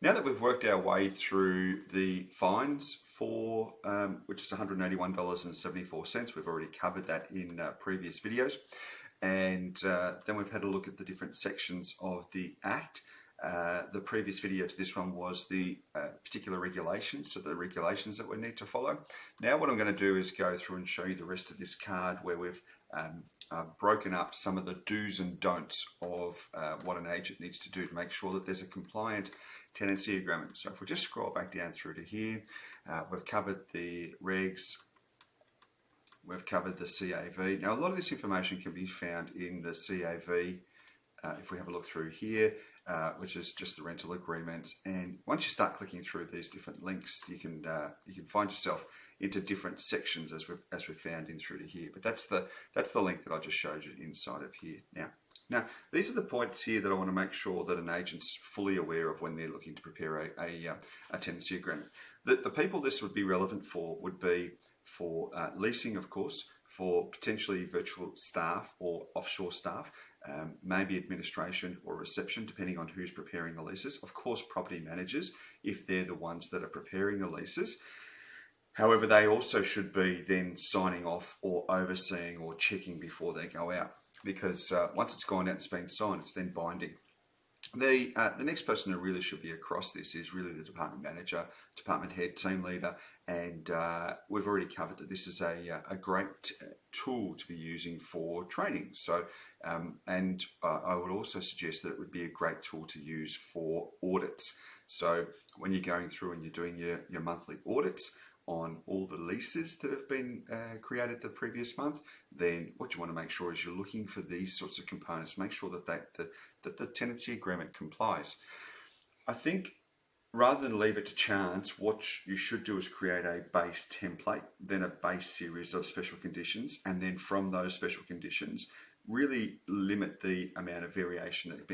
Now that we've worked our way through the fines for, which is $181.74, we've already covered that in previous videos. And then we've had a look at the different sections of the Act. The previous video to this one was the particular regulations, so the regulations that we need to follow. Now what I'm going to do is go through and show you the rest of this card where we've broken up some of the do's and don'ts of what an agent needs to do to make sure that there's a compliant tenancy agreement. So if we just scroll back down through to here, we've covered the regs, we've covered the CAV. Now a lot of this information can be found in the CAV if we have a look through here, which is just the rental agreement. And once you start clicking through these different links, you can find yourself into different sections as we've found in through to here. But that's the link that I just showed you inside of here. Now these are the points here that I want to make sure that an agent's fully aware of when they're looking to prepare a tenancy agreement. The people this would be relevant for would be for leasing, of course, for potentially virtual staff or offshore staff, maybe administration or reception, depending on who's preparing the leases. Of course, property managers, if they're the ones that are preparing the leases. However, they also should be then signing off or overseeing or checking before they go out, because once it's gone out and it's been signed, it's then binding. The next person who really should be across this is really the department manager, department head, team leader, and we've already covered that this is a great tool to be using for training. So, and I would also suggest that it would be a great tool to use for audits. So when you're going through and you're doing your monthly audits on all the leases that have been created the previous month, then what you want to make sure is you're looking for these sorts of components. Make sure that that the tenancy agreement complies. I think rather than leave it to chance, what you should do is create a base template, then a base series of special conditions, and then from those special conditions, really limit the amount of variation that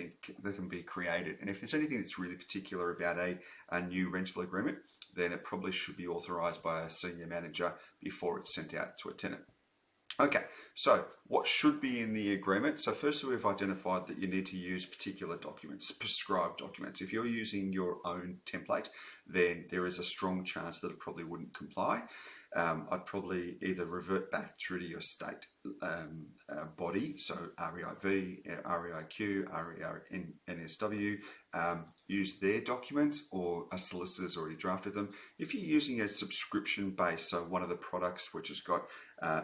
can be created. And if there's anything that's really particular about a new rental agreement, then it probably should be authorised by a senior manager before it's sent out to a tenant. Okay, so what should be in the agreement? So firstly, we've identified that you need to use particular documents, prescribed documents. If you're using your own template, then there is a strong chance that it probably wouldn't comply. I'd probably either revert back through to your state body, so REIV, REIQ, REINSW, use their documents, or a solicitor's already drafted them. If you're using a subscription base, so one of the products which has got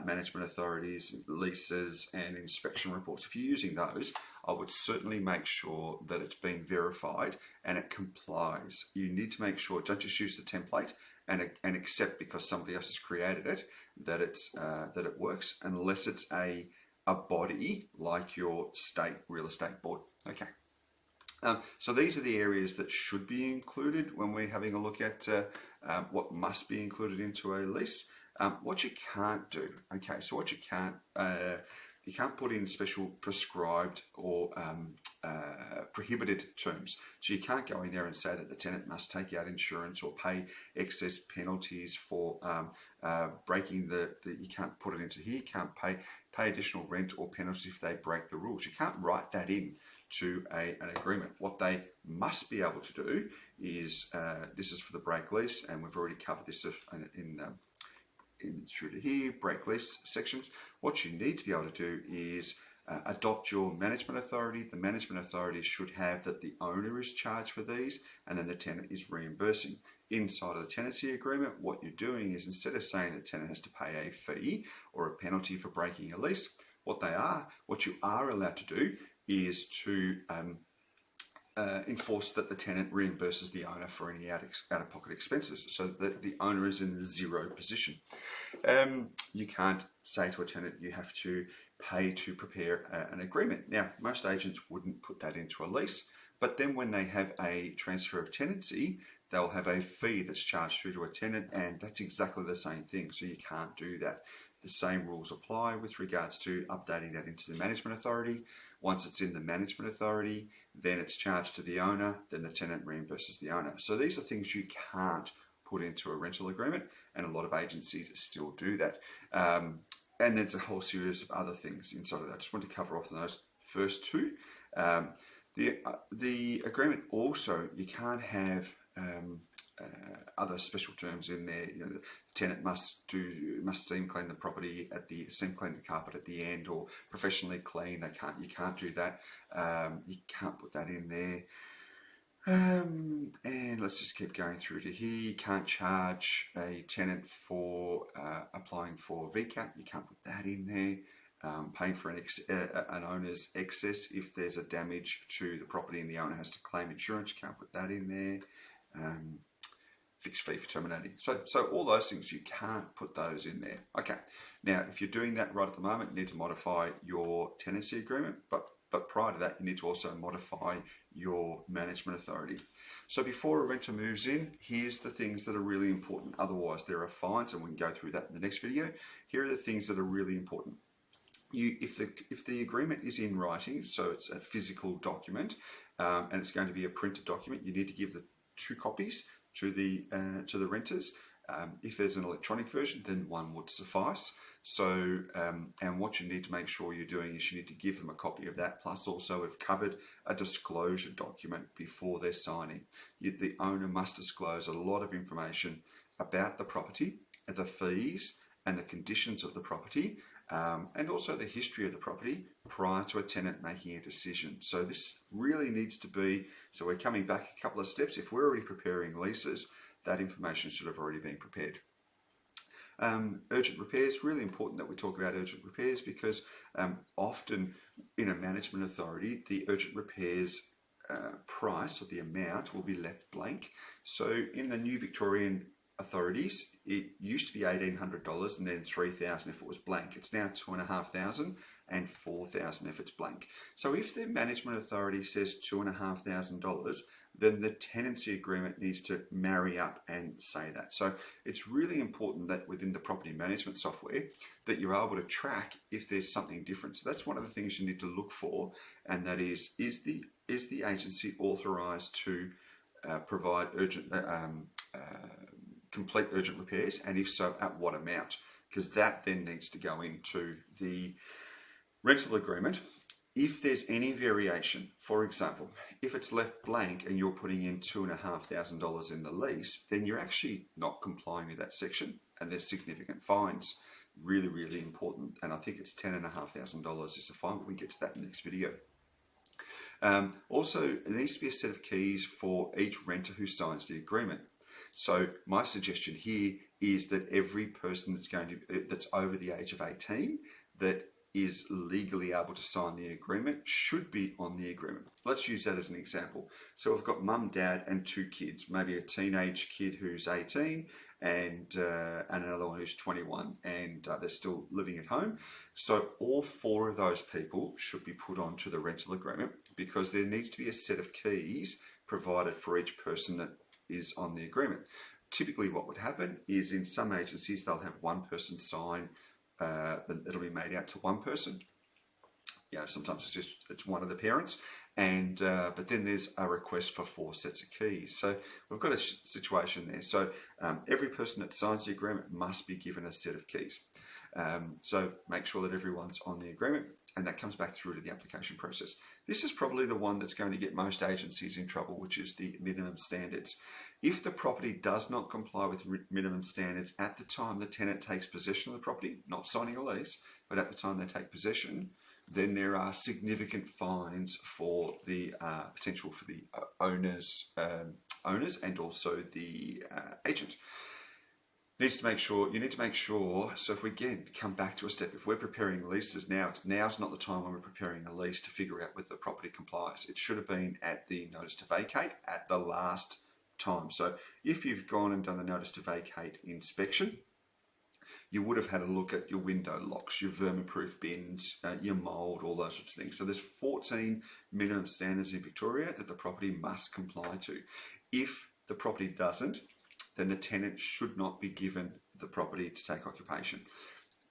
management authorities, leases and inspection reports, if you're using those, I would certainly make sure that it's been verified and it complies. You need to make sure, don't just use the template and accept because somebody else has created it that it works, unless it's a body like your state real estate board. Okay. So these are the areas that should be included when we're having a look at what must be included into a lease. What you can't do, okay, so what you can't put in special prescribed or prohibited terms. So you can't go in there and say that the tenant must take out insurance or pay excess penalties for breaking you can't put it into here. You can't pay additional rent or penalties if they break the rules. You can't write that in to an agreement. What they must be able to do is, this is for the break lease, and we've already covered this in through to here, break lease sections. What you need to be able to do is adopt your management authority. The management authority should have that the owner is charged for these, and then the tenant is reimbursing. Inside of the tenancy agreement, what you're doing is, instead of saying the tenant has to pay a fee or a penalty for breaking a lease, what you are allowed to do is to enforce that the tenant reimburses the owner for any out-of-pocket expenses, so that the owner is in the zero position. You can't say to a tenant you have to pay to prepare an agreement. Now, most agents wouldn't put that into a lease, but then when they have a transfer of tenancy, they'll have a fee that's charged through to a tenant, and that's exactly the same thing, so you can't do that. The same rules apply with regards to updating that into the management authority. Once it's in the management authority, then it's charged to the owner, then the tenant reimburses the owner. So these are things you can't put into a rental agreement, and a lot of agencies still do that. And there's a whole series of other things inside of that. I just want to cover off those first two. The agreement also, you can't have other special terms in there. You know, the tenant must steam clean the property steam clean the carpet at the end, or professionally clean. You can't do that. You can't put that in there. And let's just keep going through to here. You can't charge a tenant for applying for VCAT. You can't put that in there. Paying for an owner's excess if there's a damage to the property and the owner has to claim insurance. You can't put that in there. Fixed fee for terminating. So all those things, you can't put those in there. Okay. Now, if you're doing that right at the moment, you need to modify your tenancy agreement, but prior to that, you need to also modify your management authority. So before a renter moves in, here's the things that are really important. Otherwise, there are fines, and we can go through that in the next video. Here are the things that are really important. If the agreement is in writing, so it's a physical document, and it's going to be a printed document, you need to give the 2 copies to the renters. If there's an electronic version, then 1 would suffice. So, and what you need to make sure you're doing is you need to give them a copy of that. Plus, also, we've covered a disclosure document before they're signing. The owner must disclose a lot of information about the property, the fees, and the conditions of the property. And also the history of the property prior to a tenant making a decision. So this really needs to be, so we're coming back a couple of steps. If we're already preparing leases, that information should have already been prepared. Urgent repairs, really important that we talk about urgent repairs, because often in a management authority, the urgent repairs price or the amount will be left blank. So in the new Victorian authorities, it used to be $1,800 and then $3,000 if it was blank. It's now $2,500 and $4,000 if it's blank. So if the management authority says $2,500, then the tenancy agreement needs to marry up and say that. So it's really important that within the property management software that you're able to track if there's something different. So that's one of the things you need to look for, and that is the agency authorised to provide complete urgent repairs, and if so, at what amount? Because that then needs to go into the rental agreement. If there's any variation, for example, if it's left blank and you're putting in $2,500 in the lease, then you're actually not complying with that section, and there's significant fines. Really, really important. And I think it's $10,500 is the fine, but we get to that in the next video. Also, there needs to be a set of keys for each renter who signs the agreement. So my suggestion here is that every person that's over the age of 18 that is legally able to sign the agreement should be on the agreement. Let's use that as an example. So we've got mum, dad, and 2 kids, maybe a teenage kid who's 18 and another one who's 21, and they're still living at home. So all 4 of those people should be put onto the rental agreement, because there needs to be a set of keys provided for each person that is on the agreement. Typically what would happen is in some agencies they'll have one person sign, it'll be made out to one person. You know, sometimes it's one of the parents, and but then there's a request for 4 sets of keys. So we've got a situation there. So every person that signs the agreement must be given a set of keys. So make sure that everyone's on the agreement, and that comes back through to the application process. This is probably the one that's going to get most agencies in trouble, which is the minimum standards. If the property does not comply with minimum standards at the time the tenant takes possession of the property, not signing a lease, but at the time they take possession, then there are significant fines for the potential for the owners and also the agent. You need to make sure, so if we again come back to a step, if we're preparing leases now's not the time when we're preparing a lease to figure out whether the property complies. It should have been at the notice to vacate at the last time. So if you've gone and done a notice to vacate inspection, you would have had a look at your window locks, your vermin-proof bins, your mould, all those sorts of things. So there's 14 minimum standards in Victoria that the property must comply to. If the property doesn't, then the tenant should not be given the property to take occupation.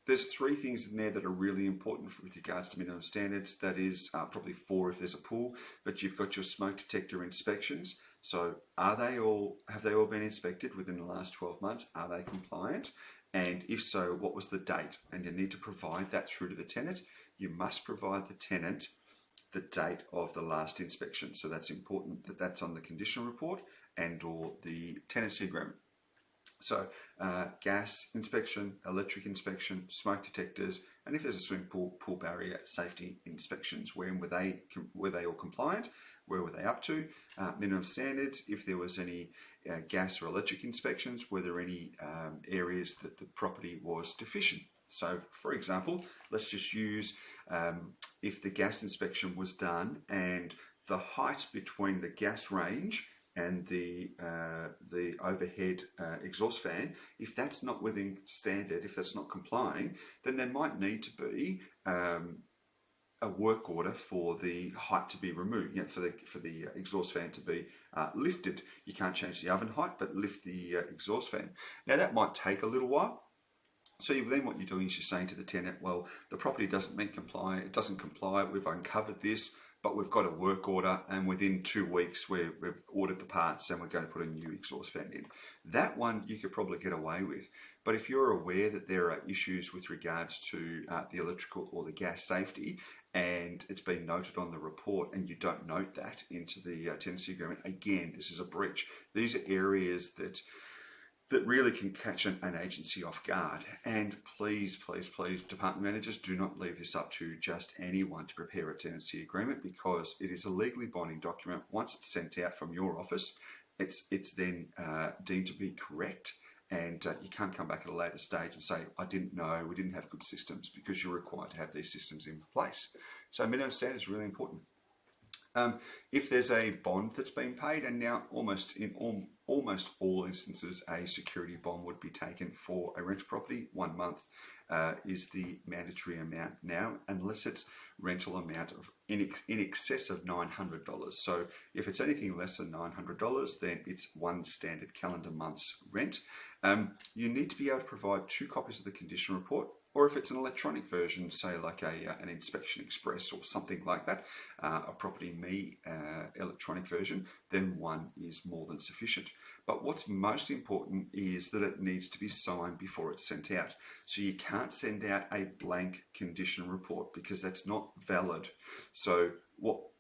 There's 3 things in there that are really important with regards to minimum standards. That is probably 4 if there's a pool, but you've got your smoke detector inspections. So have they all been inspected within the last 12 months? Are they compliant? And if so, what was the date? And you need to provide that through to the tenant. You must provide the tenant the date of the last inspection. So that's important that that's on the condition report and or the tenancy agreement. So gas inspection, electric inspection, smoke detectors, and if there's a swimming pool barrier safety inspections, were they all compliant? Where were they up to? Minimum standards, if there was any gas or electric inspections, were there any areas that the property was deficient? So for example, let's just use if the gas inspection was done and the height between the gas range and the overhead exhaust fan, if that's not within standard, if that's not complying, then there might need to be a work order for the height to be removed, for the exhaust fan to be lifted. You can't change the oven height, but lift the exhaust fan. Now that might take a little while. So then what you're doing is you're saying to the tenant, well, the property doesn't doesn't comply, we've uncovered this, but we've got a work order, and within 2 weeks we've ordered the parts and we're going to put a new exhaust fan in. That one you could probably get away with. But if you're aware that there are issues with regards to the electrical or the gas safety, and it's been noted on the report and you don't note that into the tenancy agreement, again, this is a breach. These are areas that really can catch an agency off guard. And please, please, please, department managers, do not leave this up to just anyone to prepare a tenancy agreement, because it is a legally binding document. Once it's sent out from your office, it's then deemed to be correct, and you can't come back at a later stage and say, I didn't know, we didn't have good systems, because you're required to have these systems in place. So minimum standard is really important. If there's a bond that's been paid, and now almost all instances a security bond would be taken for a rental property. 1 month is the mandatory amount now, unless it's rental amount of in excess of $900. So if it's anything less than $900, then it's one standard calendar month's rent. You need to be able to provide 2 copies of the condition report, or if it's an electronic version, say like an Inspection Express or something like that, a Property Me electronic version, then 1 is more than sufficient. But what's most important is that it needs to be signed before it's sent out. So you can't send out a blank condition report, because that's not valid. So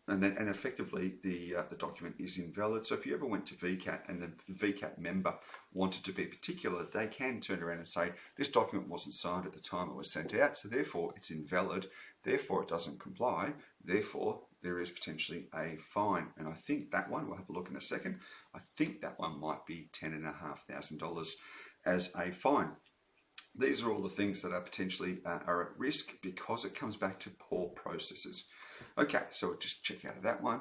and effectively the document is invalid. So if you ever went to VCAT and the VCAT member wanted to be particular, they can turn around and say, this document wasn't signed at the time it was sent out, so therefore it's invalid, therefore it doesn't comply, therefore there is potentially a fine. And I think that one, we'll have a look in a second, I think that one might be $10,500 as a fine. These are all the things that are potentially are at risk, because it comes back to poor processes. Okay, so we'll just check out of that one.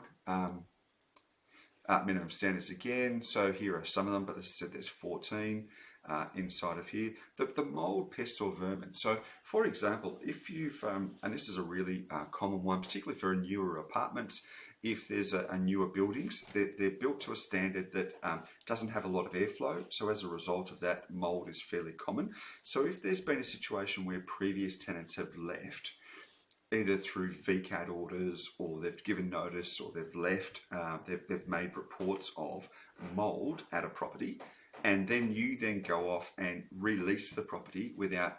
Minimum standards again. So here are some of them, but as I said, there's 14 inside of here. The mold, pests or vermin. So for example, if you've, and this is a really common one, particularly for newer apartments, if there's a newer buildings, they're built to a standard that doesn't have a lot of airflow. So as a result of that, mold is fairly common. So if there's been a situation where previous tenants have left, either through VCAT orders, or they've given notice, or they've left, they've made reports of mold at a property, and then you then go off and release the property without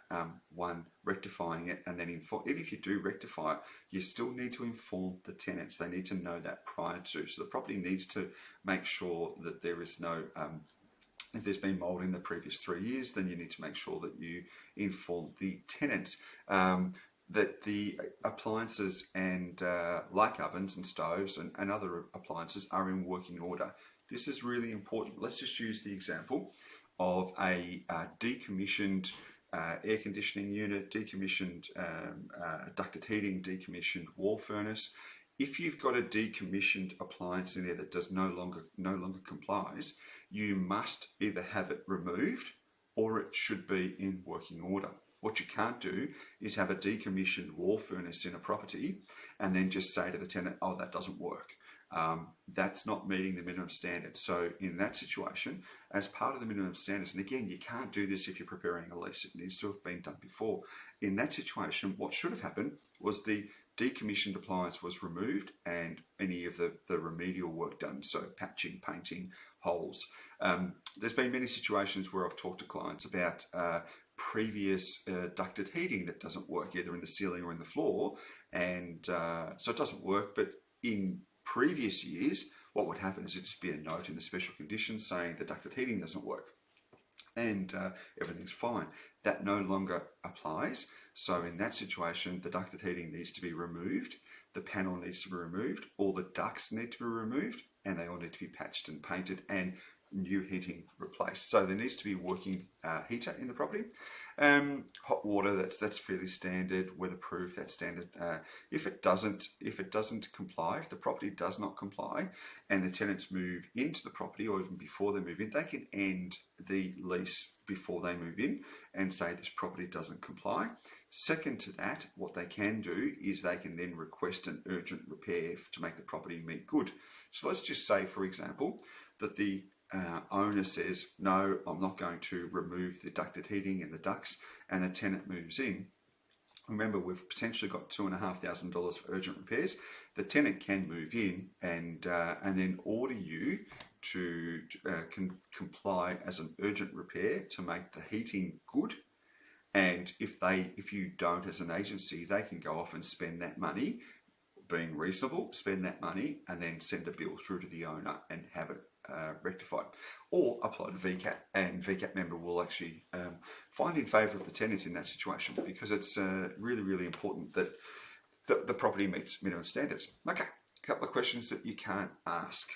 rectifying it, and then even if you do rectify it, you still need to inform the tenants. They need to know that prior to. So the property needs to make sure that there is no if there's been mold in the previous 3 years, then you need to make sure that you inform the tenants. That the appliances and like ovens and stoves and other appliances are in working order. This is really important. Let's just use the example of a decommissioned air conditioning unit, decommissioned ducted heating, decommissioned wall furnace. If you've got a decommissioned appliance in there that does no longer complies, you must either have it removed or it should be in working order. What you can't do is have a decommissioned wall furnace in a property and then just say to the tenant, oh, that doesn't work. That's not meeting the minimum standard. So in that situation, as part of the minimum standards, and again, you can't do this if you're preparing a lease, it needs to have been done before. In that situation, what should have happened was the decommissioned appliance was removed and any of the remedial work done, so patching, painting, holes. There's been many situations where I've talked to clients about previous ducted heating that doesn't work either in the ceiling or in the floor, and so it doesn't work. But in previous years, what would happen is it'd just be a note in the special conditions saying the ducted heating doesn't work, and everything's fine. That no longer applies. So in that situation, the ducted heating needs to be removed, the panel needs to be removed, all the ducts need to be removed, and they all need to be patched and painted, and new heating replaced. So there needs to be a working heater in the property. Hot water, that's fairly standard. Weatherproof, that's standard. If it doesn't comply, if the property does not comply, and the tenants move into the property, or even before they move in, they can end the lease before they move in and say this property doesn't comply. Second to that, what they can do is they can then request an urgent repair to make the property meet good. So let's just say, for example, that the owner says, no, I'm not going to remove the ducted heating and the ducts, and the tenant moves in. Remember, we've potentially got $2,500 for urgent repairs. The tenant can move in and then order you to comply as an urgent repair to make the heating good. And if you don't as an agency, they can go off and spend that money, being reasonable, spend that money and then send a bill through to the owner and have it rectified, or apply to VCAT, and VCAT member will actually find in favour of the tenant in that situation, because it's really, really important that the property meets minimum standards. Okay, a couple of questions that you can't ask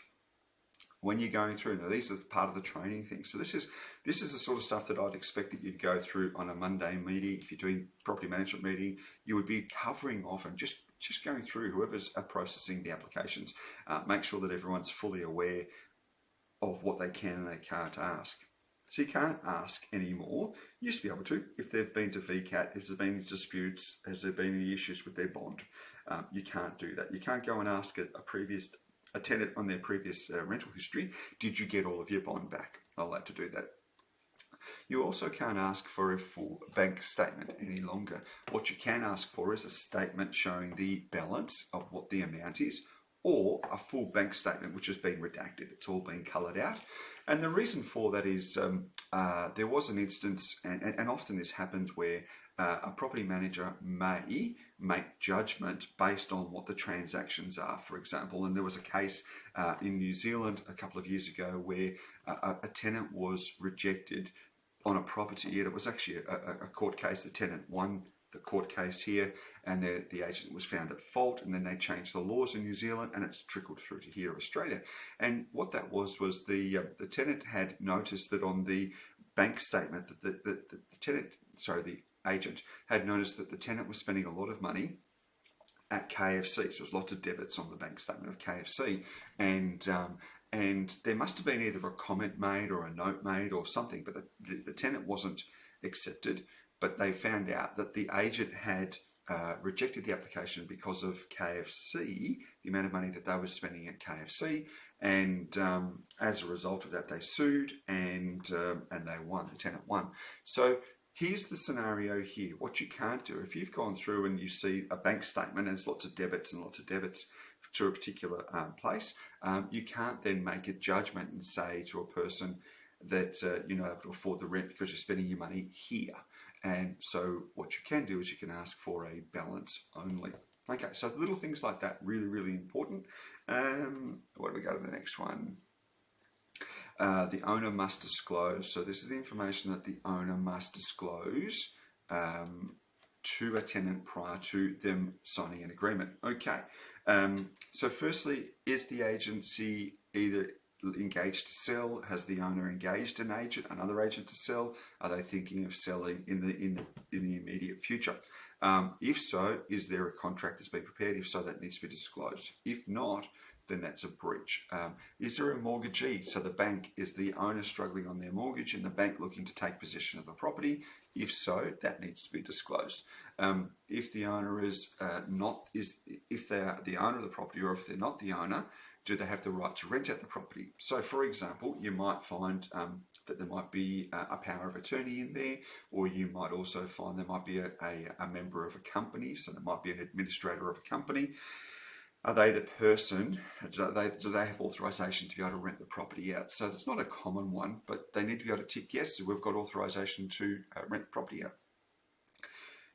when you're going through. Now, these are part of the training thing. So this is the sort of stuff that I'd expect that you'd go through on a Monday meeting. If you're doing property management meeting, you would be covering off and just going through whoever's processing the applications. Make sure that everyone's fully aware of what they can and they can't ask. So you can't ask anymore. You used to be able to, if they've been to VCAT, has there been any disputes, has there been any issues with their bond? You can't do that. You can't go and ask a tenant on their previous rental history, did you get all of your bond back? Not allowed to do that. You also can't ask for a full bank statement any longer. What you can ask for is a statement showing the balance of what the amount is, or a full bank statement which has been redacted. It's all been coloured out. And the reason for that is there was an instance, and often this happens, where a property manager may make judgment based on what the transactions are, for example. And there was a case in New Zealand a couple of years ago where a tenant was rejected on a property, and it was actually a court case. The tenant won the court case here, and the agent was found at fault, and then they changed the laws in New Zealand, and it's trickled through to here, Australia. And what that was the tenant had noticed that on the bank statement that the agent had noticed that the tenant was spending a lot of money at KFC. So there's lots of debits on the bank statement of KFC, and there must have been either a comment made or a note made or something, but the tenant wasn't accepted. But they found out that the agent had rejected the application because of KFC, the amount of money that they were spending at KFC, and as a result of that, they sued, and they won. The tenant won. So here's the scenario here. What you can't do, if you've gone through and you see a bank statement and there's lots of debits to a particular place, you can't then make a judgment and say to a person that you're not able to afford the rent because you're spending your money here. And so what you can do is you can ask for a balance only. Okay, so little things like that, really, really important. What do we go to the next one? The owner must disclose. So this is the information that the owner must disclose to a tenant prior to them signing an agreement. Okay, so firstly, is the agency either engaged to sell? Has the owner engaged another agent to sell? Are they thinking of selling in the immediate future? If so, is there a contract that's been prepared? If so, that needs to be disclosed. If not, then that's a breach. Is there a mortgagee? So is the owner struggling on their mortgage and the bank looking to take possession of the property? If so, that needs to be disclosed. If the owner if they're the owner of the property, or if they're not the owner, do they have the right to rent out the property? So, for example, you might find that there might be a power of attorney in there, or you might also find there might be a member of a company, so there might be an administrator of a company. Are they the person? Do they have authorization to be able to rent the property out? So it's not a common one, but they need to be able to tick yes, we've got authorization to rent the property out.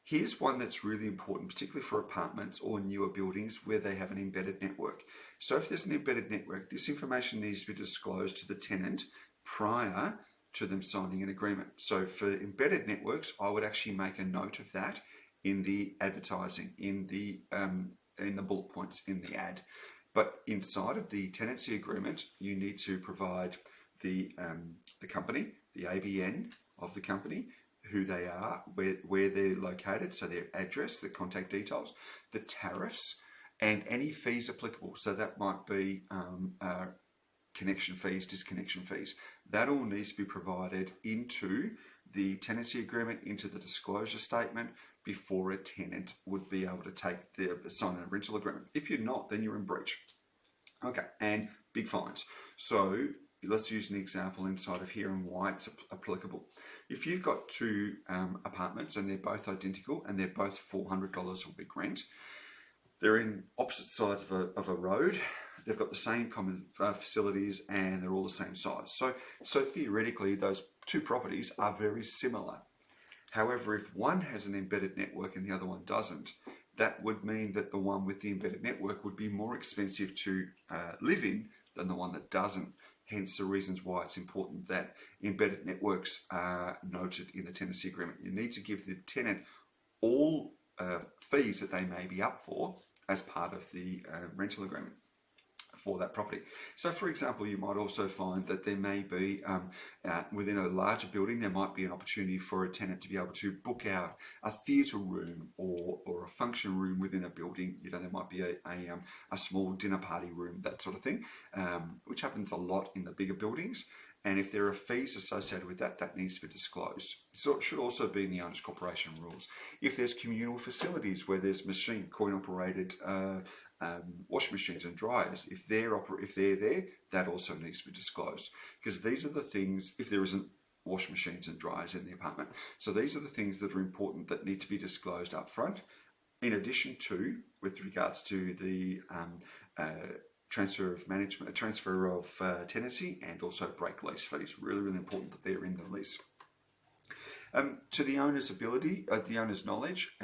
Here's one that's really important, particularly for apartments or newer buildings where they have an embedded network. So if there's an embedded network, this information needs to be disclosed to the tenant prior to them signing an agreement. So for embedded networks, I would actually make a note of that in the advertising, in the bullet points in the ad. But inside of the tenancy agreement, you need to provide the company, the ABN of the company, who they are, where they're located, so their address, the contact details, the tariffs, and any fees applicable. So that might be connection fees, disconnection fees. That all needs to be provided into the tenancy agreement, into the disclosure statement, before a tenant would be able to sign a rental agreement. If you're not, then you're in breach. Okay, and big fines. So let's use an example inside of here and why it's applicable. If you've got two apartments and they're both identical and they're both $400 a week rent, they're in opposite sides of a road, they've got the same common facilities, and they're all the same size. So theoretically, those two properties are very similar. However, if one has an embedded network and the other one doesn't, that would mean that the one with the embedded network would be more expensive to live in than the one that doesn't. Hence the reasons why it's important that embedded networks are noted in the tenancy agreement. You need to give the tenant all fees that they may be up for as part of the rental agreement for that property. So for example, you might also find that there may be, within a larger building, there might be an opportunity for a tenant to be able to book out a theatre room or a function room within a building. You know, there might be a small dinner party room, that sort of thing, which happens a lot in the bigger buildings. And if there are fees associated with that, that needs to be disclosed. So it should also be in the Owners Corporation rules. If there's communal facilities where there's coin-operated washing machines and dryers, if they're there, that also needs to be disclosed. Because these are the things, if there isn't washing machines and dryers in the apartment. So these are the things that are important that need to be disclosed up front. In addition to, with regards to the transfer of tenancy, and also break lease fees. Really, really important that they're in the lease. To the owner's ability, the owner's knowledge,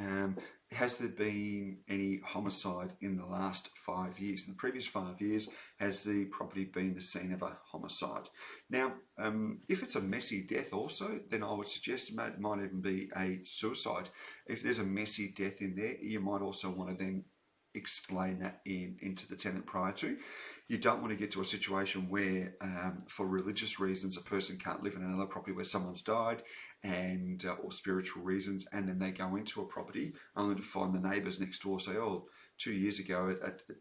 has there been any homicide in the last 5 years? In the previous 5 years, has the property been the scene of a homicide? Now, if it's a messy death also, then I would suggest it might even be a suicide. If there's a messy death in there, you might also want to then explain that into the tenant prior to. You don't want to get to a situation where, for religious reasons, a person can't live in another property where someone's died, and or spiritual reasons, and then they go into a property only to find the neighbours next door say, oh, 2 years ago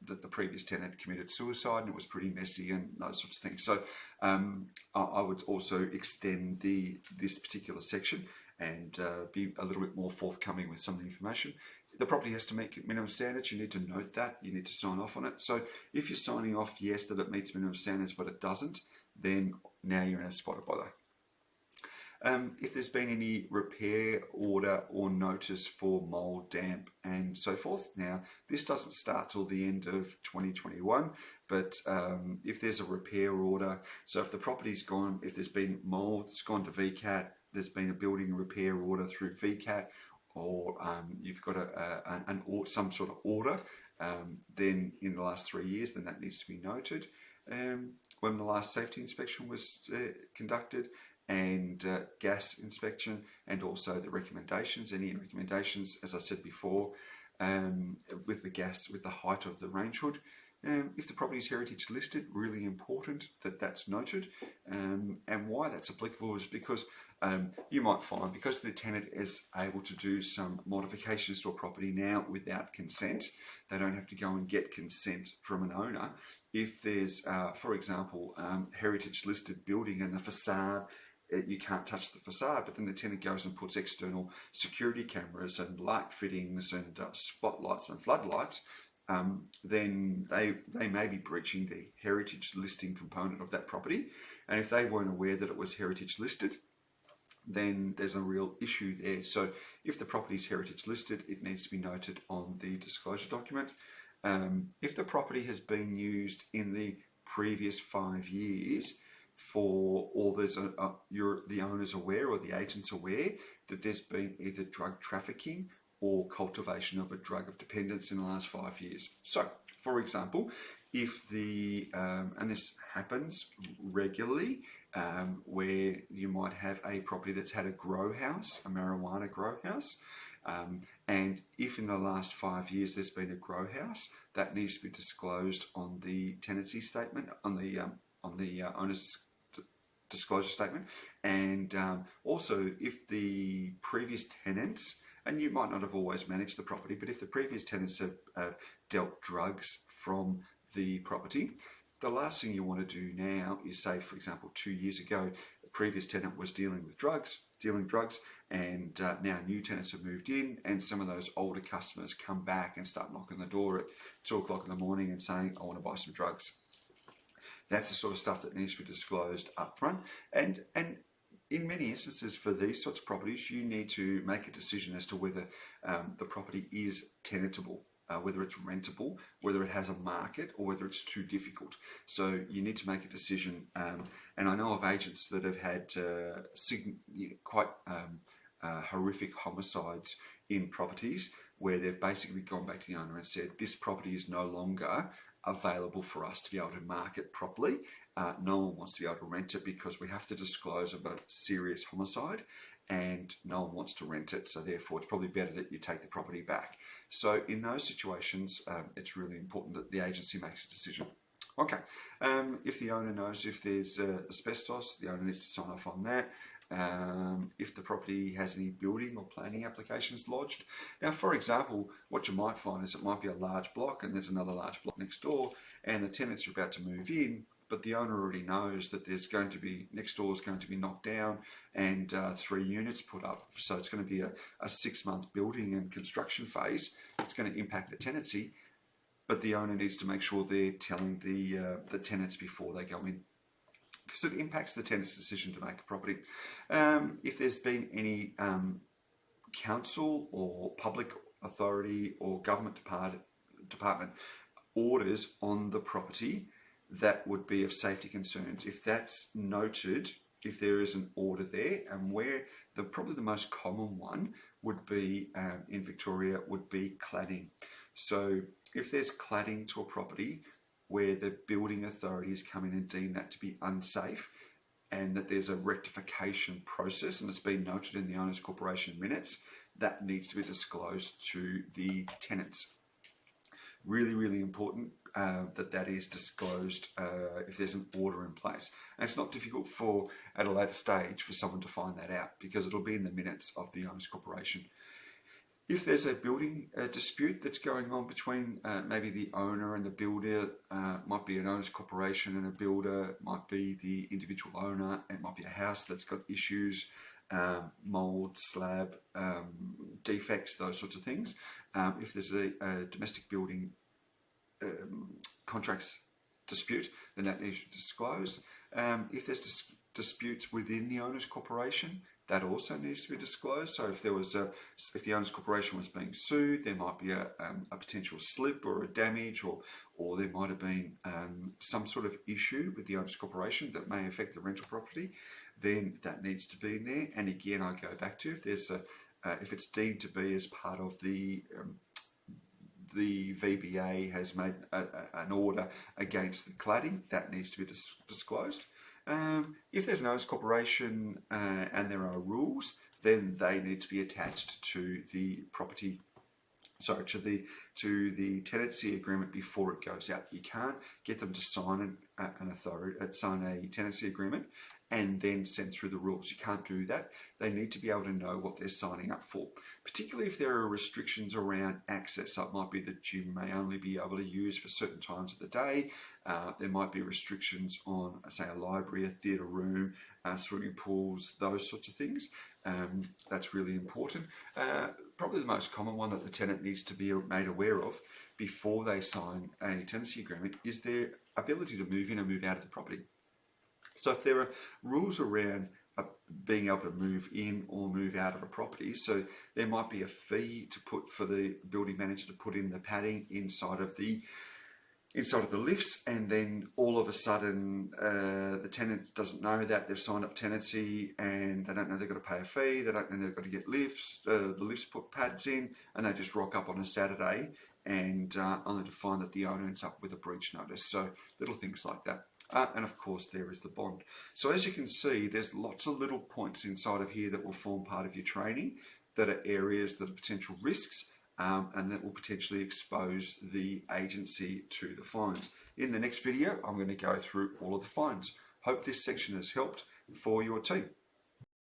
the previous tenant committed suicide and it was pretty messy, and those sorts of things. So I would also extend this particular section and be a little bit more forthcoming with some of the information. The property has to meet minimum standards. You need to note that. You need to sign off on it. So if you're signing off, yes, that it meets minimum standards, but it doesn't, then now you're in a spot of bother. If there's been any repair order or notice for mold, damp, and so forth. Now, this doesn't start till the end of 2021, but if there's a repair order, so if the property's gone, if there's been mold, it's gone to VCAT, there's been a building repair order through VCAT, or you've got some sort of order, then in the last 3 years, then that needs to be noted. When the last safety inspection was conducted, and gas inspection, and also the recommendations, any recommendations, as I said before, with the gas, with the height of the range hood. If the property is heritage listed, really important that that's noted. And why that's applicable is because you might find, because the tenant is able to do some modifications to a property now without consent, they don't have to go and get consent from an owner. If there's, for example, heritage listed building and the facade, you can't touch the facade, but then the tenant goes and puts external security cameras and light fittings and spotlights and floodlights, then they may be breaching the heritage listing component of that property. And if they weren't aware that it was heritage listed, then there's a real issue there. So if the property is heritage listed, it needs to be noted on the disclosure document. If the property has been used in the previous 5 years, or there's the owner's aware or the agent's aware that there's been either drug trafficking or cultivation of a drug of dependence in the last 5 years. So, for example, if the, and this happens regularly, where you might have a property that's had a grow house, a marijuana grow house, and if in the last 5 years there's been a grow house, that needs to be disclosed on the tenancy statement, on the owner's disclosure statement, and also if the previous tenants, and you might not have always managed the property, but if the previous tenants have dealt drugs from the property, the last thing you want to do now is say, for example, 2 years ago, the previous tenant was dealing drugs, and now new tenants have moved in, and some of those older customers come back and start knocking the door at 2 o'clock in the morning and saying, I want to buy some drugs. That's the sort of stuff that needs to be disclosed up front. And in many instances for these sorts of properties, you need to make a decision as to whether the property is tenantable, whether it's rentable, whether it has a market, or whether it's too difficult. So you need to make a decision. And I know of agents that have had quite horrific homicides in properties where they've basically gone back to the owner and said, this property is no longer available for us to be able to market properly. No one wants to be able to rent it because we have to disclose of a serious homicide, and no one wants to rent it, so therefore it's probably better that you take the property back. So in those situations, it's really important that the agency makes a decision. Okay, if the owner knows if there's asbestos, the owner needs to sign off on that. If the property has any building or planning applications lodged. Now, for example, what you might find is it might be a large block and there's another large block next door, and the tenants are about to move in, but the owner already knows that there's going to be, next door is going to be knocked down and 3 units put up. So it's going to be a 6-month building and construction phase. It's going to impact the tenancy, but the owner needs to make sure they're telling the tenants before they go in, because it impacts the tenant's decision to make a property. If there's been any council or public authority or government department orders on the property that would be of safety concerns, if that's noted, if there is an order there, and where probably the most common one would be in Victoria would be cladding. So if there's cladding to a property where the building authorities come in and deem that to be unsafe, and that there's a rectification process and it's been noted in the Owners Corporation minutes, that needs to be disclosed to the tenants. Really, really important that is disclosed if there's an order in place. And it's not difficult at a later stage for someone to find that out, because it'll be in the minutes of the Owners Corporation. If there's a building dispute that's going on between maybe the owner and the builder, might be an Owners Corporation and a builder, might be the individual owner, it might be a house that's got issues, mold, slab, defects, those sorts of things. If there's a domestic building contracts dispute, then that needs to be disclosed. If there's disputes within the Owners Corporation, that also needs to be disclosed. So if there was if the Owners Corporation was being sued, there might be a potential slip or a damage, or there might have been some sort of issue with the Owners Corporation that may affect the rental property, then that needs to be in there. And again, I go back to if it's deemed to be as part of the VBA has made an order against the cladding, that needs to be disclosed. If there's an Owners Corporation and there are rules, then they need to be attached to the property, sorry, to the tenancy agreement before it goes out. You can't get them to sign sign a tenancy agreement and then send through the rules. You can't do that. They need to be able to know what they're signing up for, particularly if there are restrictions around access. So it might be the gym may only be able to use for certain times of the day. There might be restrictions on, say, a library, a theatre room, swimming pools, those sorts of things. That's really important. Probably the most common one that the tenant needs to be made aware of before they sign a tenancy agreement is their ability to move in and move out of the property. So if there are rules around being able to move in or move out of a property, so there might be a fee to put for the building manager to put in the padding inside of the inside of the lifts, and then all of a sudden the tenant doesn't know that they've signed up tenancy, and they don't know they've got to pay a fee, they don't know they've got to get lifts, the lifts put pads in, and they just rock up on a Saturday and only to find that the owner ends up with a breach notice. So little things like that. And of course there is the bond. So as you can see, there's lots of little points inside of here that will form part of your training that are areas that are potential risks, and that will potentially expose the agency to the fines. In the next video, I'm going to go through all of the fines. Hope this section has helped for your team.